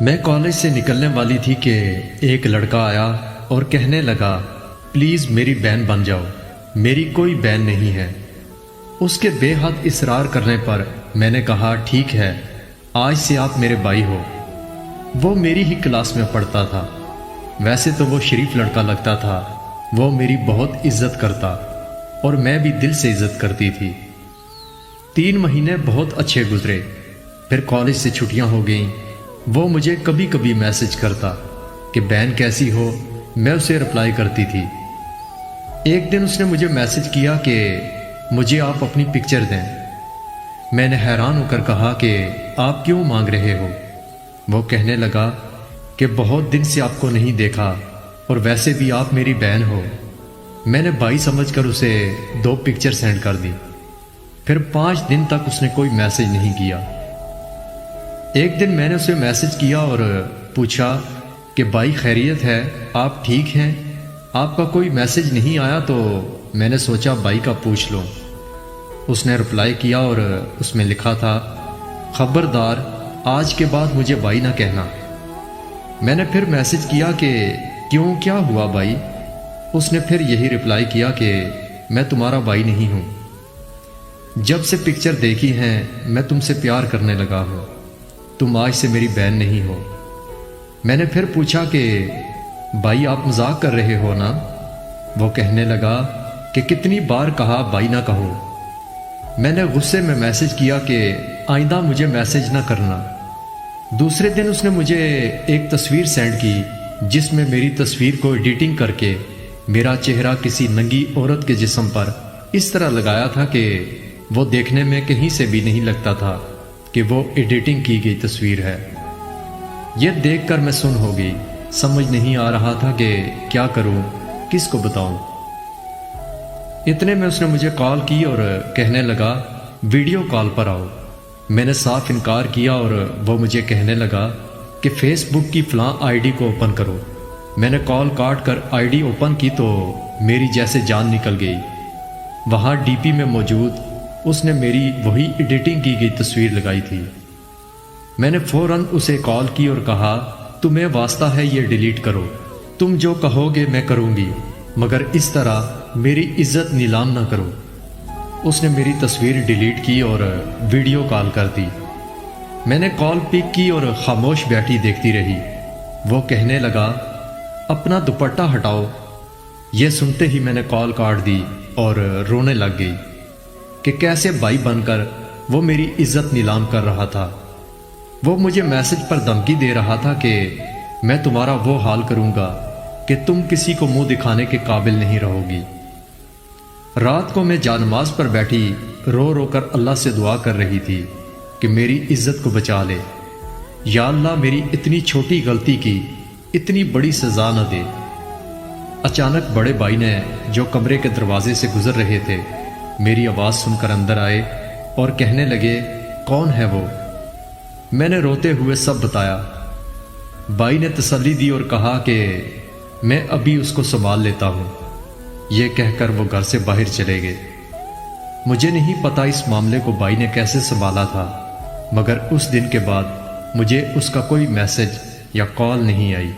میں کالج سے نکلنے والی تھی کہ ایک لڑکا آیا اور کہنے لگا پلیز میری بہن بن جاؤ، میری کوئی بہن نہیں ہے۔ اس کے بے حد اصرار کرنے پر میں نے کہا ٹھیک ہے، آج سے آپ میرے بھائی ہو۔ وہ میری ہی کلاس میں پڑھتا تھا، ویسے تو وہ شریف لڑکا لگتا تھا، وہ میری بہت عزت کرتا اور میں بھی دل سے عزت کرتی تھی۔ 3 مہینے بہت اچھے گزرے، پھر کالج سے چھٹیاں ہو گئیں۔ وہ مجھے کبھی کبھی میسج کرتا کہ بہن کیسی ہو، میں اسے رپلائی کرتی تھی۔ ایک دن اس نے مجھے میسج کیا کہ مجھے آپ اپنی پکچر دیں۔ میں نے حیران ہو کر کہا کہ آپ کیوں مانگ رہے ہو؟ وہ کہنے لگا کہ بہت دن سے آپ کو نہیں دیکھا اور ویسے بھی آپ میری بہن ہو۔ میں نے بھائی سمجھ کر اسے 2 پکچر سینڈ کر دی۔ پھر 5 دن تک اس نے کوئی میسج نہیں کیا۔ ایک دن میں نے اسے میسج کیا اور پوچھا کہ بھائی خیریت ہے، آپ ٹھیک ہیں؟ آپ کا کوئی میسج نہیں آیا تو میں نے سوچا بھائی کا پوچھ لوں۔ اس نے رپلائی کیا اور اس میں لکھا تھا خبردار آج کے بعد مجھے بھائی نہ کہنا۔ میں نے پھر میسج کیا کہ کیوں، کیا ہوا بھائی؟ اس نے پھر یہی رپلائی کیا کہ میں تمہارا بھائی نہیں ہوں، جب سے پکچر دیکھی ہیں میں تم سے پیار کرنے لگا ہوں، تم آج سے میری بہن نہیں ہو۔ میں نے پھر پوچھا کہ بھائی آپ مذاق کر رہے ہو نا؟ وہ کہنے لگا کہ کتنی بار کہا بھائی نہ کہو۔ میں نے غصے میں میسج کیا کہ آئندہ مجھے میسج نہ کرنا۔ دوسرے دن اس نے مجھے ایک تصویر سینڈ کی جس میں میری تصویر کو ایڈیٹنگ کر کے میرا چہرہ کسی ننگی عورت کے جسم پر اس طرح لگایا تھا کہ وہ دیکھنے میں کہیں سے بھی نہیں لگتا تھا کہ وہ ایڈیٹنگ کی گئی تصویر ہے۔ یہ دیکھ کر میں سن ہو گئی، سمجھ نہیں آ رہا تھا کہ کیا کروں، کس کو بتاؤں۔ اتنے میں اس نے مجھے کال کی اور کہنے لگا ویڈیو کال پر آؤ۔ میں نے صاف انکار کیا اور وہ مجھے کہنے لگا کہ فیس بک کی فلاں آئی ڈی کو اوپن کرو۔ میں نے کال کاٹ کر آئی ڈی اوپن کی تو میری جیسے جان نکل گئی۔ وہاں ڈی پی میں موجود اس نے میری وہی ایڈیٹنگ کی گئی تصویر لگائی تھی۔ میں نے فوراً اسے کال کی اور کہا تمہیں واسطہ ہے یہ ڈیلیٹ کرو، تم جو کہو گے میں کروں گی، مگر اس طرح میری عزت نیلام نہ کرو۔ اس نے میری تصویر ڈیلیٹ کی اور ویڈیو کال کر دی۔ میں نے کال پک کی اور خاموش بیٹھی دیکھتی رہی۔ وہ کہنے لگا اپنا دوپٹہ ہٹاؤ۔ یہ سنتے ہی میں نے کال کاٹ دی اور رونے لگ گئی کہ کیسے بھائی بن کر وہ میری عزت نیلام کر رہا تھا۔ وہ مجھے میسج پر دھمکی دے رہا تھا کہ میں تمہارا وہ حال کروں گا کہ تم کسی کو منہ دکھانے کے قابل نہیں رہو گی۔ رات کو میں جانماز پر بیٹھی رو رو کر اللہ سے دعا کر رہی تھی کہ میری عزت کو بچا لے۔ یا اللہ میری اتنی چھوٹی غلطی کی اتنی بڑی سزا نہ دے۔ اچانک بڑے بھائی نے جو کمرے کے دروازے سے گزر رہے تھے میری آواز سن کر اندر آئے اور کہنے لگے کون ہے وہ؟ میں نے روتے ہوئے سب بتایا۔ بھائی نے تسلی دی اور کہا کہ میں ابھی اس کو سنبھال لیتا ہوں۔ یہ کہہ کر وہ گھر سے باہر چلے گئے۔ مجھے نہیں پتا اس معاملے کو بھائی نے کیسے سنبھالا تھا، مگر اس دن کے بعد مجھے اس کا کوئی میسج یا کال نہیں آئی۔